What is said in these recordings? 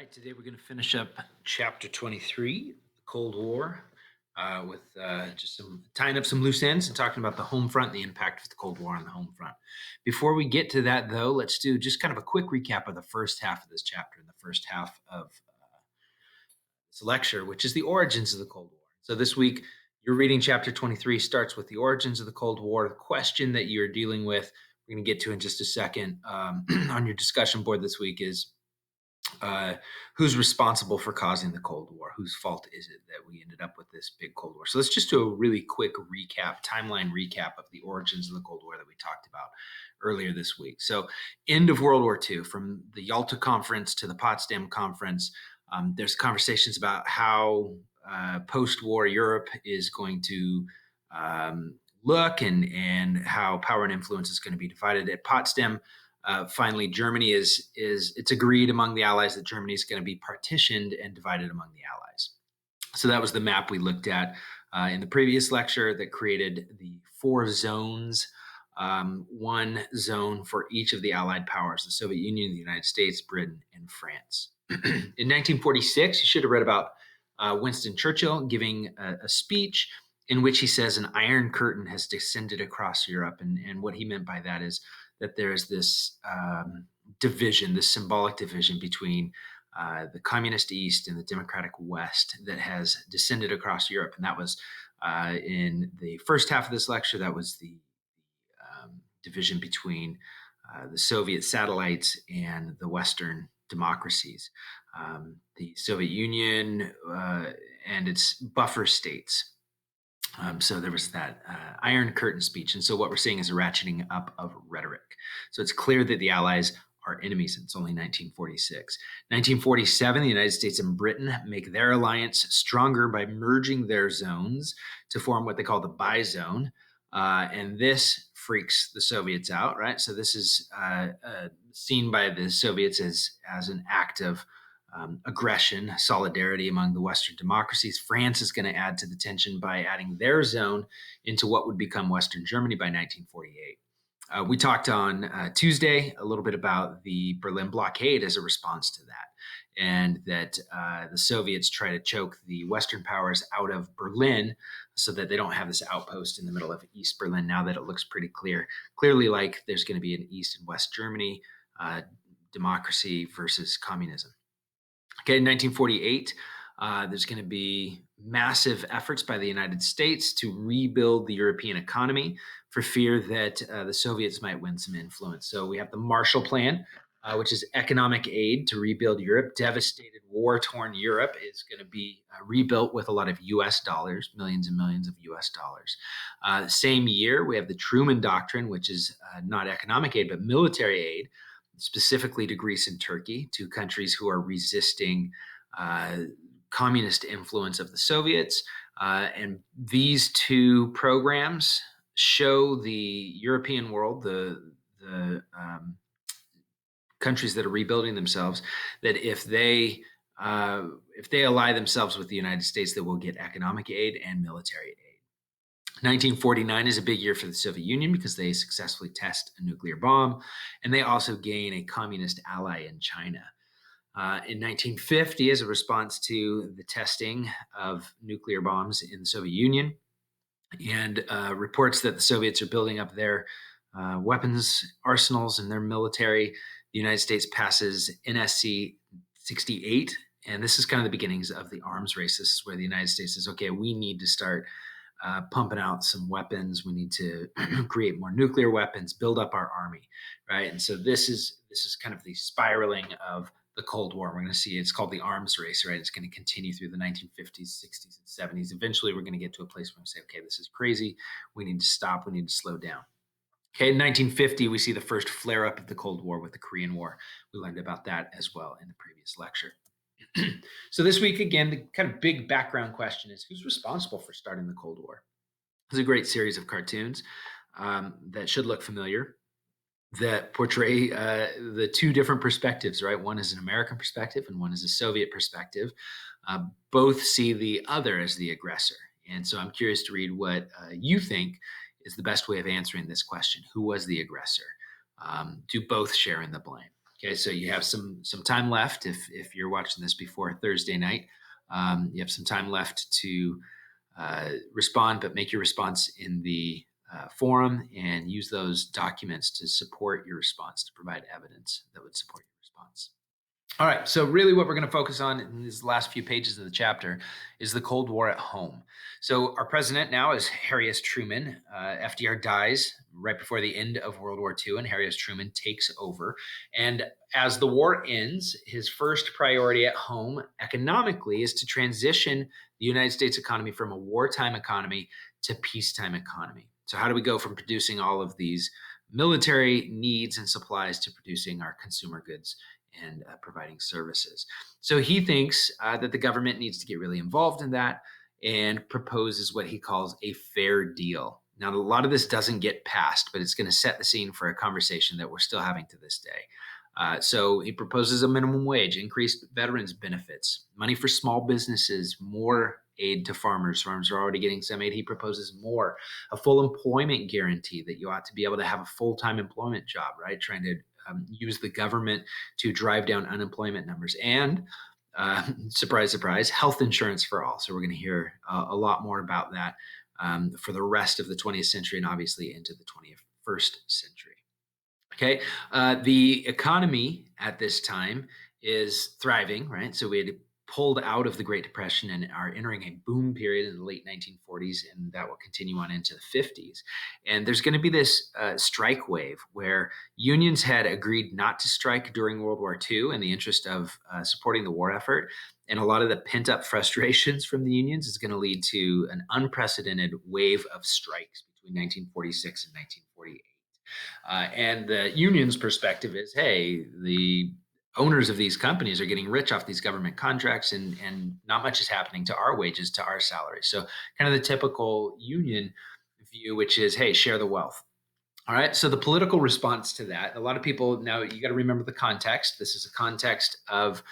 right, today we're going to finish up chapter 23, the Cold War, with just some tying up some loose ends and talking about the home front, the impact of the Cold War on the home front. Before we get to that, though, let's do just kind of a quick recap of the first half of this chapter and the first half of this lecture, which is the origins of the Cold War. So this week, you're reading chapter 23, starts with the origins of the Cold War. The question that you're dealing with, we're going to get to in just a second on your discussion board this week is who's responsible for causing the Cold War? Whose fault is it that we ended up with this big Cold War? So let's just do a really quick timeline recap of the origins of the Cold War that we talked about earlier this week. So, end of World War II, from the Yalta Conference to the Potsdam Conference, there's conversations about how post-war Europe is going to look and how power and influence is going to be divided. At Potsdam, finally, Germany it's agreed among the Allies that Germany is going to be partitioned and divided among the Allies. So that was the map we looked at in the previous lecture that created the 4 zones, one zone for each of the Allied powers: the Soviet Union, the United States, Britain, and France. In 1946, you should have read about Winston Churchill giving a speech in which he says an iron curtain has descended across Europe. And what he meant by that is that there's this division, this symbolic division between the communist East and the democratic West that has descended across Europe. And that was in the first half of this lecture, that was the division between the Soviet satellites and the Western democracies, the Soviet Union and its buffer states. So there was that Iron Curtain speech. And so what we're seeing is a ratcheting up of rhetoric. So it's clear that the Allies are enemies. It's only 1946. 1947, the United States and Britain make their alliance stronger by merging their zones to form what they call the bizone. And this freaks the Soviets out, right? So this is seen by the Soviets as an act of aggression, solidarity among the Western democracies. France is going to add to the tension by adding their zone into what would become Western Germany by 1948. We talked on Tuesday a little bit about the Berlin blockade as a response to that, and that the Soviets try to choke the Western powers out of Berlin so that they don't have this outpost in the middle of East Berlin, now that it looks pretty clearly like there's going to be an East and West Germany, democracy versus communism. Okay, in 1948, there's going to be massive efforts by the United States to rebuild the European economy for fear that the Soviets might win some influence. So we have the Marshall Plan, which is economic aid to rebuild Europe. Devastated, war-torn Europe is going to be rebuilt with a lot of U.S. dollars, millions and millions of U.S. dollars. Same year, we have the Truman Doctrine, which is not economic aid, but military aid, specifically to Greece and Turkey, two countries who are resisting communist influence of the Soviets. And these two programs show the European world, the countries that are rebuilding themselves, that if they ally themselves with the United States, they will get economic aid and military aid. 1949 is a big year for the Soviet Union because they successfully test a nuclear bomb, and they also gain a communist ally in China. In 1950, as a response to the testing of nuclear bombs in the Soviet Union, and reports that the Soviets are building up their weapons arsenals and their military, the United States passes NSC 68, and this is kind of the beginnings of the arms race. This is where the United States says, okay, we need to start pumping out some weapons. We need to create more nuclear weapons, build up our army, right? And so this is kind of the spiraling of the Cold War. We're going to see it's called the arms race, right? It's going to continue through the 1950s, 60s, and 70s. Eventually, we're going to get to a place where we say, okay, this is crazy. We need to stop. We need to slow down. Okay, in 1950, we see the first flare-up of the Cold War with the Korean War. We learned about that as well in the previous lecture. So this week, again, the kind of big background question is, who's responsible for starting the Cold War? There's a great series of cartoons that should look familiar that portray the two different perspectives, right? One is an American perspective and one is a Soviet perspective. Both see the other as the aggressor. And so I'm curious to read what you think is the best way of answering this question. Who was the aggressor? Do both share in the blame? Okay, so you have some time left if you're watching this before Thursday night. You have some time left to respond, but make your response in the forum and use those documents to support your response, to provide evidence that would support your response. All right, so really what we're going to focus on in these last few pages of the chapter is the Cold War at home. So our president now is Harry S. Truman. FDR dies right before the end of World War II, and Harry S. Truman takes over. And as the war ends, his first priority at home economically is to transition the United States economy from a wartime economy to peacetime economy. So how do we go from producing all of these military needs and supplies to producing our consumer goods and providing services? So he thinks that the government needs to get really involved in that and proposes what he calls a fair deal. Now, a lot of this doesn't get passed, but it's going to set the scene for a conversation that we're still having to this day. So he proposes a minimum wage, increased veterans benefits, money for small businesses, more aid to farmers. Farmers are already getting some aid. He proposes more, a full employment guarantee that you ought to be able to have a full-time employment job, right? Trying to use the government to drive down unemployment numbers, and surprise, surprise, health insurance for all. So we're going to hear a lot more about that for the rest of the 20th century and obviously into the 21st century. Okay, the economy at this time is thriving, right? So we had pulled out of the Great Depression and are entering a boom period in the late 1940s, and that will continue on into the 50s. And there's going to be this strike wave where unions had agreed not to strike during World War II in the interest of supporting the war effort. And a lot of the pent up frustrations from the unions is going to lead to an unprecedented wave of strikes between 1946 and 1948. And the union's perspective is, hey, the owners of these companies are getting rich off these government contracts, and not much is happening to our wages, to our salaries. So kind of the typical union view, which is, hey, share the wealth. All right. So the political response to that, a lot of people, now you got to remember the context. This is a context of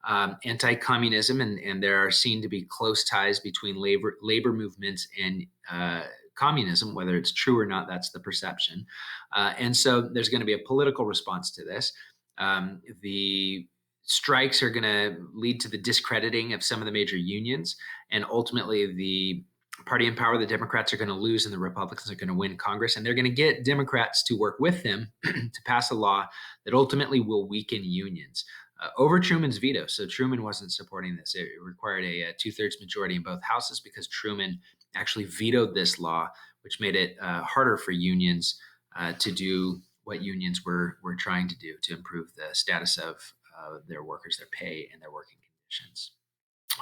anti-communism, and there are seen to be close ties between labor movements and communism. Whether it's true or not, that's the perception. And so there's going to be a political response to this. The strikes are going to lead to the discrediting of some of the major unions, and ultimately the party in power, the Democrats, are going to lose and the Republicans are going to win Congress, and they're going to get Democrats to work with them to pass a law that ultimately will weaken unions over Truman's veto. So Truman wasn't supporting this. It required a two-thirds majority in both houses because Truman actually vetoed this law, which made it harder for unions to do what unions were trying to do to improve the status of their workers, their pay, and their working conditions.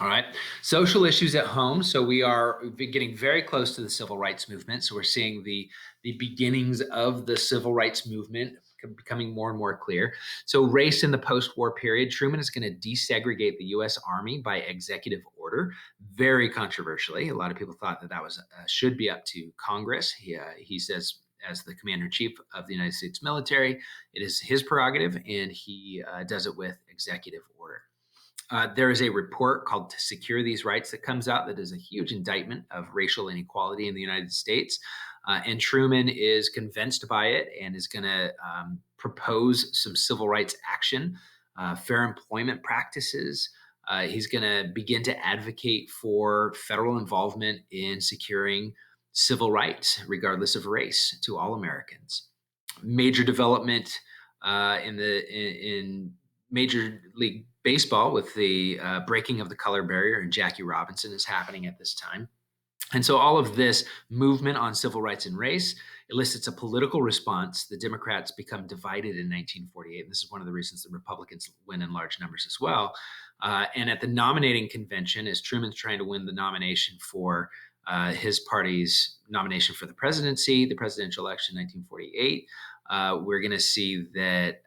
All right, social issues at home. So we are getting very close to the civil rights movement. So we're seeing the beginnings of the civil rights movement becoming more and more clear. So race in the post-war period, Truman is going to desegregate the U.S. Army by executive order, very controversially. A lot of people thought that that was should be up to Congress. He says, as the commander-in-chief of the United States military, it is his prerogative, and he does it with executive order. There is a report called To Secure These Rights that comes out that is a huge indictment of racial inequality in the United States. And Truman is convinced by it and is going to propose some civil rights action, fair employment practices. He's going to begin to advocate for federal involvement in securing civil rights, regardless of race, to all Americans. Major development in Major League Baseball with the breaking of the color barrier, and Jackie Robinson is happening at this time. And so all of this movement on civil rights and race elicits a political response. The Democrats become divided in 1948. And this is one of the reasons the Republicans win in large numbers as well. And at the nominating convention, as Truman's trying to win the nomination for his party's nomination for the presidency, the presidential election in 1948, we're going to see that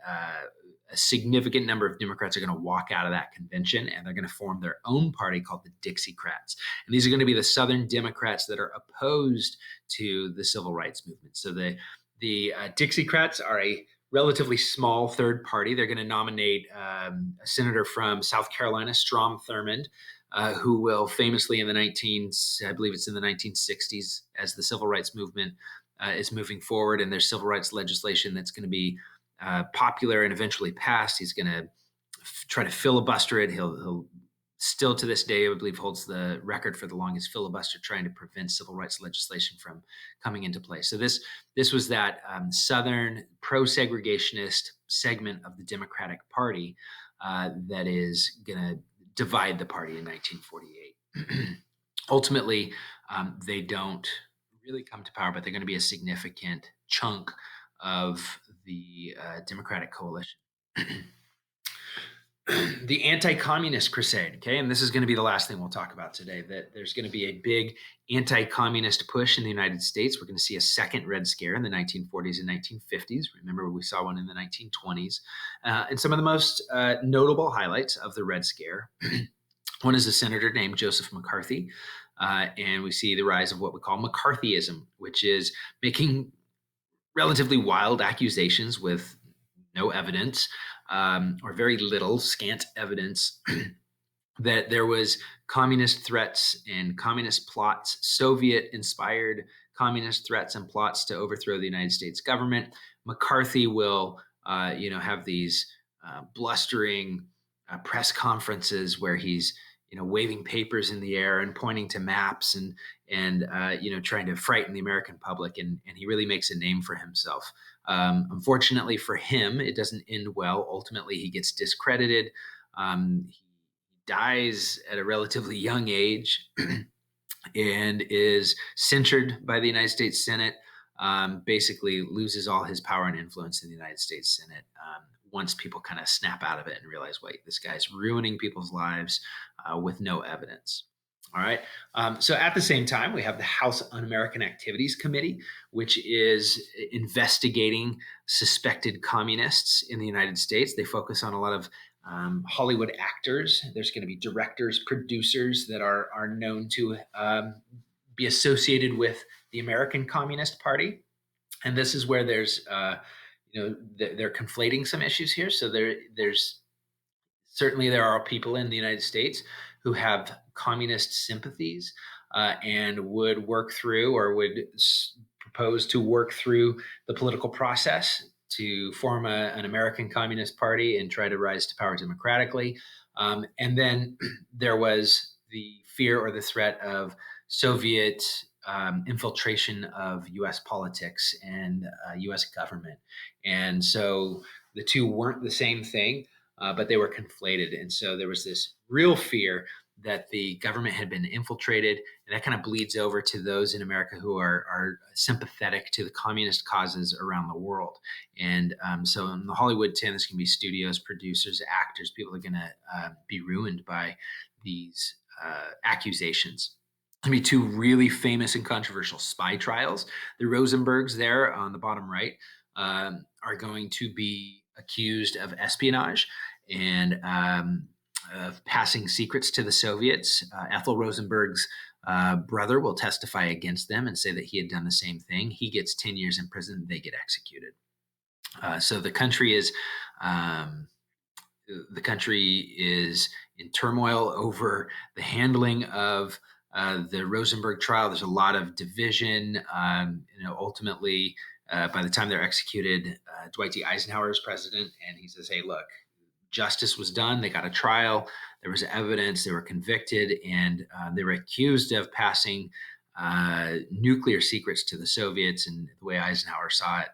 a significant number of Democrats are going to walk out of that convention, and they're going to form their own party called the Dixiecrats. And these are going to be the Southern Democrats that are opposed to the civil rights movement. So the Dixiecrats are a relatively small third party. They're going to nominate a senator from South Carolina, Strom Thurmond, who will famously in the 1960s, as the civil rights movement is moving forward, and there's civil rights legislation that's going to be popular and eventually passed, he's going to try to filibuster it. He'll still to this day, I believe, holds the record for the longest filibuster trying to prevent civil rights legislation from coming into place. So this was that Southern pro-segregationist segment of the Democratic Party that is going to divide the party in 1948. Ultimately, they don't really come to power, but they're going to be a significant chunk of the Democratic coalition. The anti-communist crusade. Okay, and this is going to be the last thing we'll talk about today. That there's going to be a big anti-communist push in the United States. We're going to see a second Red Scare in the 1940s and 1950s. Remember, we saw one in the 1920s, and some of the most notable highlights of the Red Scare. One is a senator named Joseph McCarthy, and we see the rise of what we call McCarthyism, which is making relatively wild accusations with no evidence, or very little, scant evidence, that there was communist threats and communist plots, Soviet-inspired communist threats and plots to overthrow the United States government. McCarthy will, have these blustering press conferences where he's, waving papers in the air and pointing to maps and trying to frighten the American public, and he really makes a name for himself. Unfortunately for him, it doesn't end well. Ultimately, he gets discredited. He dies at a relatively young age and is censured by the United States Senate. Basically, loses all his power and influence in the United States Senate once people kind of snap out of it and realize, wait, this guy's ruining people's lives with no evidence. All right. So at the same time, we have the House Un-American Activities Committee, which is investigating suspected communists in the United States. They focus on a lot of Hollywood actors. There's going to be directors, producers that are known to be associated with the American Communist Party. And this is where there's, they're conflating some issues here. So there's certainly there are people in the United States who have communist sympathies and would work through or would propose to work through the political process to form an American Communist Party and try to rise to power democratically. And then there was the fear or the threat of Soviet infiltration of U.S. politics and U.S. government. And so the two weren't the same thing, but they were conflated. And so there was this real fear that the government had been infiltrated, and that kind of bleeds over to those in America who are sympathetic to the communist causes around the world. And so in the Hollywood 10, this can be studios, producers, actors, people are going to be ruined by these accusations. There's going to be two really famous and controversial spy trials. The Rosenbergs there on the bottom right are going to be accused of espionage and of passing secrets to the Soviets. Ethel Rosenberg's brother will testify against them and say that he had done the same thing. He gets 10 years in prison. They get executed. So the country is in turmoil over the handling of the Rosenberg trial. There's a lot of division. Ultimately, by the time they're executed, Dwight D. Eisenhower is president, and he says, "Hey, look, justice was done. They got a trial. There was evidence. They were convicted, and they were accused of passing nuclear secrets to the Soviets." And the way Eisenhower saw it,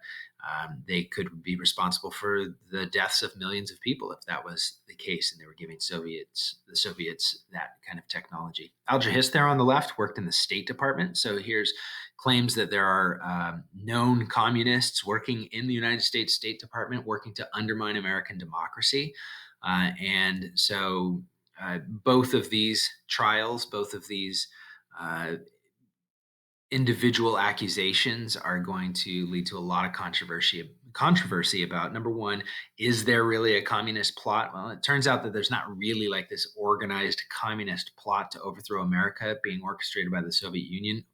they could be responsible for the deaths of millions of people if that was the case, and they were giving the Soviets that kind of technology. Alger Hiss there on the left worked in the State Department. So here's claims that there are known communists working in the United States State Department, working to undermine American democracy. And so both of these trials, both of these individual accusations are going to lead to a lot of controversy about, number one, is there really a communist plot? Well, it turns out that there's not really like this organized communist plot to overthrow America being orchestrated by the Soviet Union,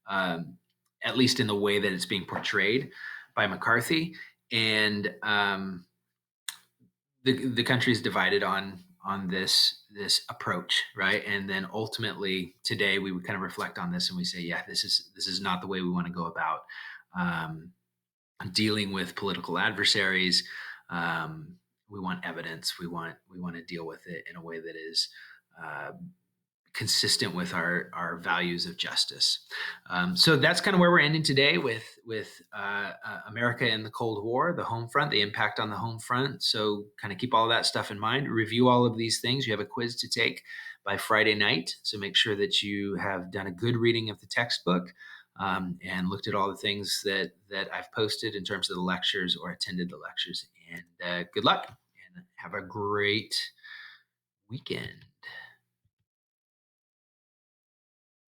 at least in the way that it's being portrayed by McCarthy. And the country is divided on this approach, right? And then ultimately today we would kind of reflect on this and we say, yeah, this is not the way we want to go about dealing with political adversaries. Um, we want evidence. We want to deal with it in a way that is uh, consistent with our values of justice. So that's kind of where we're ending today with America and the Cold War, the home front, the impact on the home front. So kind of keep all of that stuff in mind. Review all of these things. You have a quiz to take by Friday night, so make sure that you have done a good reading of the textbook. And looked at all the things that I've posted in terms of the lectures or attended the lectures. And good luck and have a great weekend.